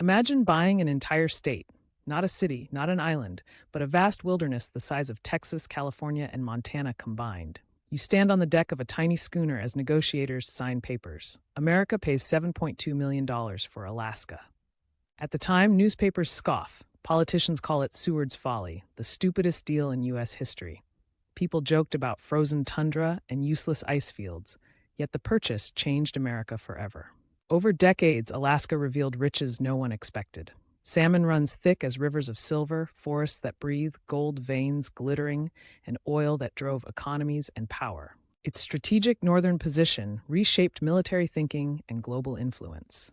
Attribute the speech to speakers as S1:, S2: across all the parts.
S1: Imagine buying an entire state, not a city, not an island, but a vast wilderness the size of Texas, California, and Montana combined. You stand on the deck of a tiny schooner as negotiators sign papers. America pays $7.2 million for Alaska. At the time, newspapers scoff. Politicians call it Seward's Folly, the stupidest deal in U.S. history. People joked about frozen tundra and useless ice fields, yet the purchase changed America forever. Over decades, Alaska revealed riches no one expected. Salmon runs thick as rivers of silver, forests that breathe, gold veins glittering, and oil that drove economies and power. Its strategic northern position reshaped military thinking and global influence.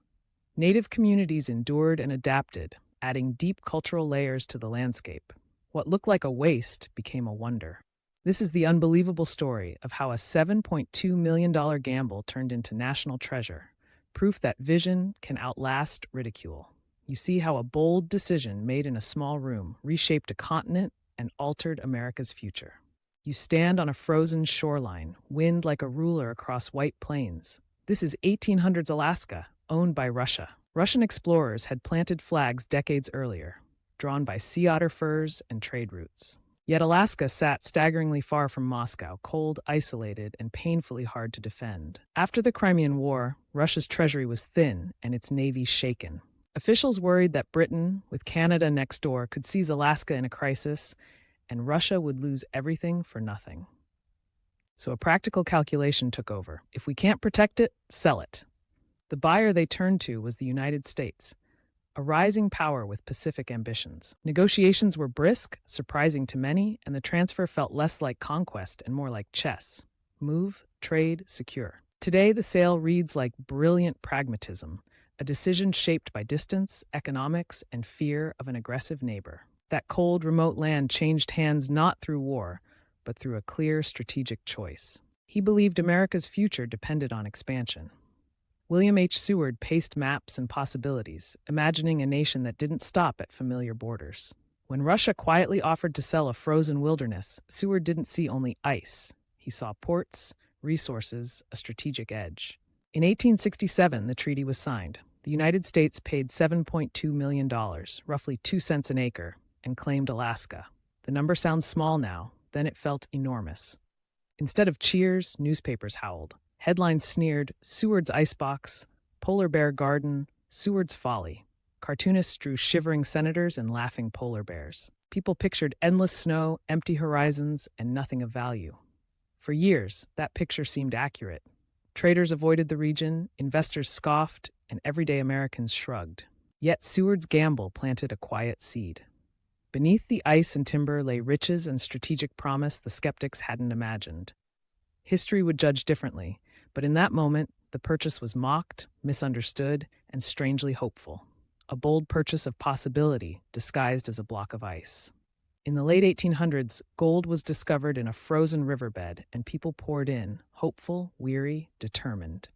S1: Native communities endured and adapted, adding deep cultural layers to the landscape. What looked like a waste became a wonder. This is the unbelievable story of how a $7.2 million gamble turned into national treasure, proof that vision can outlast ridicule. You see how a bold decision made in a small room reshaped a continent and altered America's future. You stand on a frozen shoreline, wind like a ruler across white plains. This is 1800s Alaska, owned by Russia. Russian explorers had planted flags decades earlier, drawn by sea otter furs and trade routes. Yet Alaska sat staggeringly far from Moscow, cold, isolated, and painfully hard to defend. After the Crimean War, Russia's treasury was thin and its navy shaken. Officials worried that Britain, with Canada next door, could seize Alaska in a crisis, and Russia would lose everything for nothing. So a practical calculation took over. If we can't protect it, sell it. The buyer they turned to was the United States, a rising power with Pacific ambitions. Negotiations were brisk, surprising to many, and the transfer felt less like conquest and more like chess. Move, trade, secure. Today, the sale reads like brilliant pragmatism, a decision shaped by distance, economics, and fear of an aggressive neighbor. That cold, remote land changed hands not through war, but through a clear strategic choice. He believed America's future depended on expansion. William H. Seward paced maps and possibilities, imagining a nation that didn't stop at familiar borders. When Russia quietly offered to sell a frozen wilderness, Seward didn't see only ice. He saw ports, resources, a strategic edge. In 1867, the treaty was signed. The United States paid $7.2 million, roughly 2 cents an acre, and claimed Alaska. The number sounds small now, then it felt enormous. Instead of cheers, newspapers howled. Headlines sneered, Seward's Icebox, Polar Bear Garden, Seward's Folly. Cartoonists drew shivering senators and laughing polar bears. People pictured endless snow, empty horizons, and nothing of value. For years, that picture seemed accurate. Traders avoided the region, investors scoffed, and everyday Americans shrugged. Yet Seward's gamble planted a quiet seed. Beneath the ice and timber lay riches and strategic promise the skeptics hadn't imagined. History would judge differently, but in that moment, the purchase was mocked, misunderstood, and strangely hopeful. A bold purchase of possibility disguised as a block of ice. In the late 1800s, gold was discovered in a frozen riverbed, and people poured in, hopeful, weary, determined.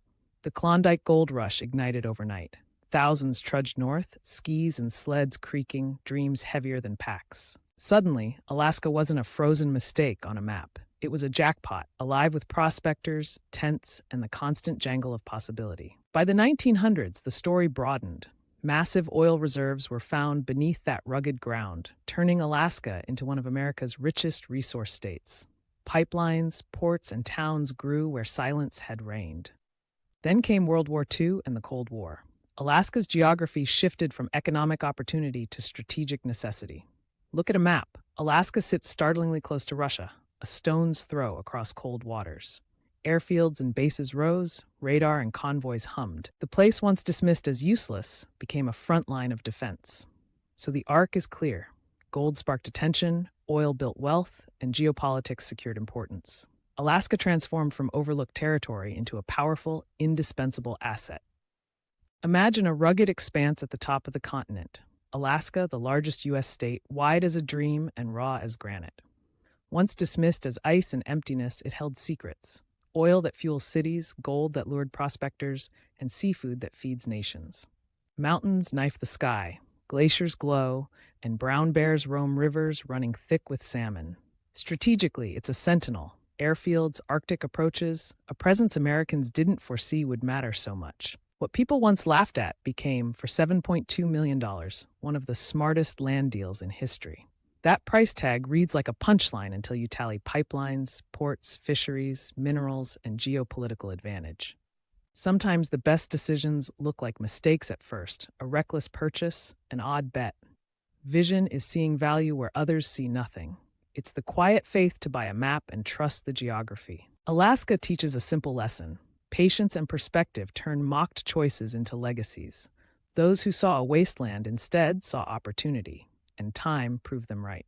S1: The Klondike Gold Rush ignited overnight. Thousands trudged north, skis and sleds creaking, dreams heavier than packs. Suddenly, Alaska wasn't a frozen mistake on a map. It was a jackpot, alive with prospectors, tents, and the constant jangle of possibility. By the 1900s, the story broadened. Massive oil reserves were found beneath that rugged ground, turning Alaska into one of America's richest resource states. Pipelines, ports, and towns grew where silence had reigned. Then came World War II and the Cold War. Alaska's geography shifted from economic opportunity to strategic necessity. Look at a map. Alaska sits startlingly close to Russia, a stone's throw across cold waters. Airfields and bases rose, radar and convoys hummed. The place once dismissed as useless became a front line of defense. So the arc is clear. Gold sparked attention, oil built wealth, and geopolitics secured importance. Alaska transformed from overlooked territory into a powerful, indispensable asset. Imagine a rugged expanse at the top of the continent. Alaska, the largest U.S. state, wide as a dream and raw as granite. Once dismissed as ice and emptiness, it held secrets. Oil that fuels cities, gold that lured prospectors, and seafood that feeds nations. Mountains knife the sky, glaciers glow, and brown bears roam rivers running thick with salmon. Strategically, it's a sentinel. Airfields, Arctic approaches, a presence Americans didn't foresee would matter so much. What people once laughed at became, for $7.2 million, one of the smartest land deals in history. That price tag reads like a punchline until you tally pipelines, ports, fisheries, minerals, and geopolitical advantage. Sometimes the best decisions look like mistakes at first, a reckless purchase, an odd bet. Vision is seeing value where others see nothing. It's the quiet faith to buy a map and trust the geography. Alaska teaches a simple lesson. Patience and perspective turn mocked choices into legacies. Those who saw a wasteland instead saw opportunity, and time proved them right.